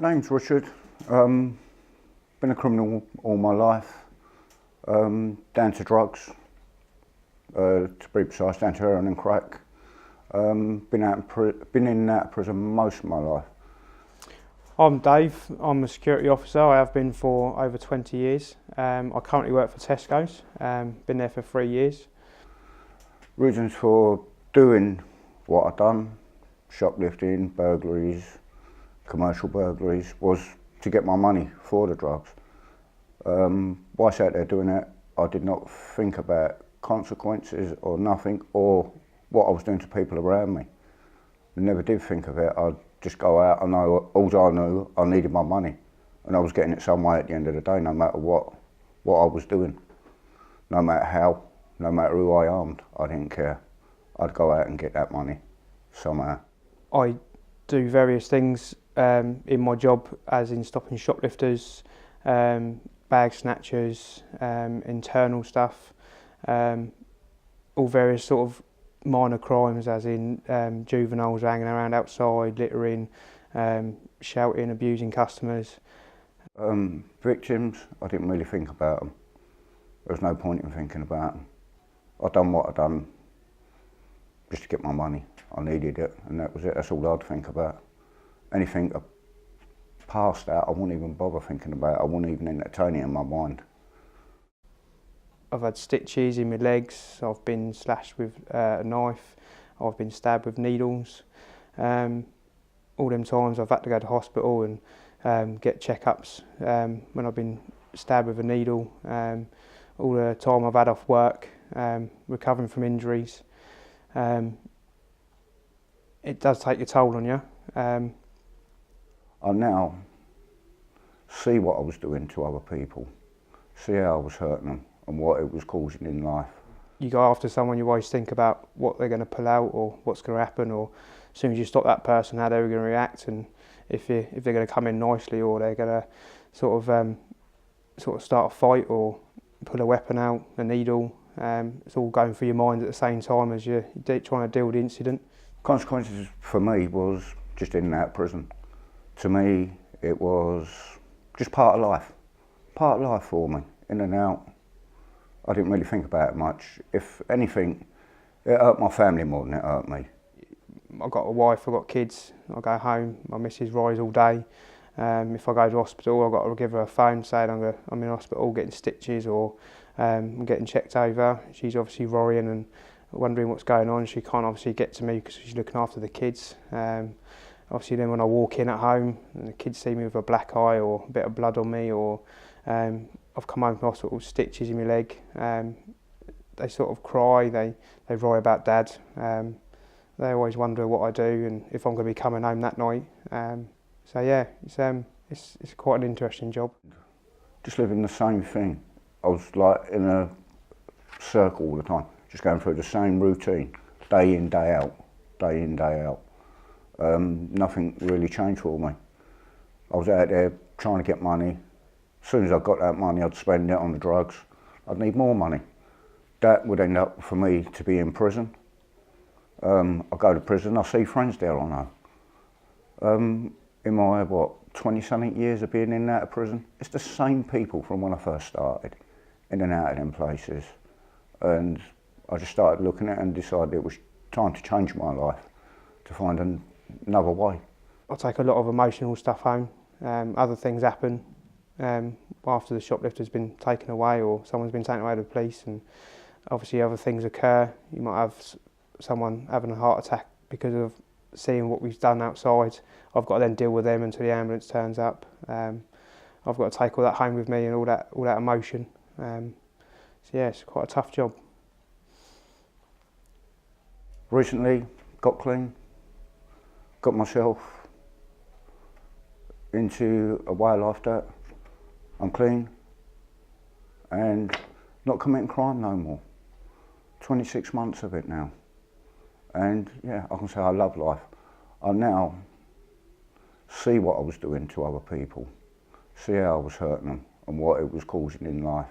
Name's Richard. Been a criminal all my life. Down to drugs, to be precise, down to heroin and crack. Been in and out of prison most of my life. I'm Dave. I'm a security officer. I have been for over 20 years. I currently work for Tesco's. Been there for 3 years. Reasons for doing what I've done, shoplifting, burglaries, commercial burglaries, was to get my money for the drugs. Whilst out there doing it, I did not think about consequences or nothing, or what I was doing to people around me. I never did think of it. I'd just go out. All I knew, I needed my money, and I was getting it some way at the end of the day, no matter what I was doing, no matter how, no matter who I armed. I didn't care. I'd go out and get that money somehow. I do various things in my job, as in stopping shoplifters, bag snatchers, internal stuff, all various sort of minor crimes, as in juveniles hanging around outside, littering, shouting, abusing customers. Victims, I didn't really think about them. There was no point in thinking about them. I'd done what I'd done just to get my money. I needed it, and that was it. That's all I'd think about. Anything past that, I wouldn't even bother thinking about. I wouldn't even entertain it in my mind. I've had stitches in my legs. I've been slashed with a knife. I've been stabbed with needles. All them times I've had to go to hospital and get checkups when I've been stabbed with a needle. All the time I've had off work, recovering from injuries. It does take a toll on you. I now see what I was doing to other people, see how I was hurting them and what it was causing in life. You go after someone, you always think about what they're going to pull out or what's going to happen, or as soon as you stop that person, how they're going to react, and if they're going to come in nicely, or they're going to sort of start a fight or pull a weapon out, a needle. It's all going through your mind at the same time as you're trying to deal with the incident. Consequences for me was just in and out of prison. To me, it was just part of life for me, in and out. I didn't really think about it much. If anything, it hurt my family more than it hurt me. I've got a wife, I've got kids, I go home, my missus rise all day. If I go to hospital, I've got to give her a phone saying I'm in hospital getting stitches, or I'm getting checked over. She's obviously worrying and wondering what's going on. She can't obviously get to me because she's looking after the kids. Obviously then when I walk in at home and the kids see me with a black eye or a bit of blood on me, or I've come home from hospital with stitches in my leg, they sort of cry, they worry about Dad. They always wonder what I do and if I'm going to be coming home that night. So yeah, it's quite an interesting job. Just living the same thing. I was like in a circle all the time, just going through the same routine, day in, day out, day in, day out. Nothing really changed for me. I was out there trying to get money. As soon as I got that money, I'd spend it on the drugs. I'd need more money. That would end up for me to be in prison. I go to prison, I see friends there I know. In my, 20-something years of being in and out of prison, it's the same people from when I first started, in and out of them places. And I just started looking at it and decided it was time to change my life, to find another way. I take a lot of emotional stuff home. Other things happen after the shoplifter's been taken away or someone's been taken away to the police, and obviously other things occur. You might have someone having a heart attack because of seeing what we've done outside. I've got to then deal with them until the ambulance turns up. I've got to take all that home with me and all that emotion. So yeah, it's quite a tough job. Recently, got clean, got myself into a way of life that I'm clean and not committing crime no more. 26 months of it now. And yeah, I can say I love life. I now see what I was doing to other people, see how I was hurting them and what it was causing in life.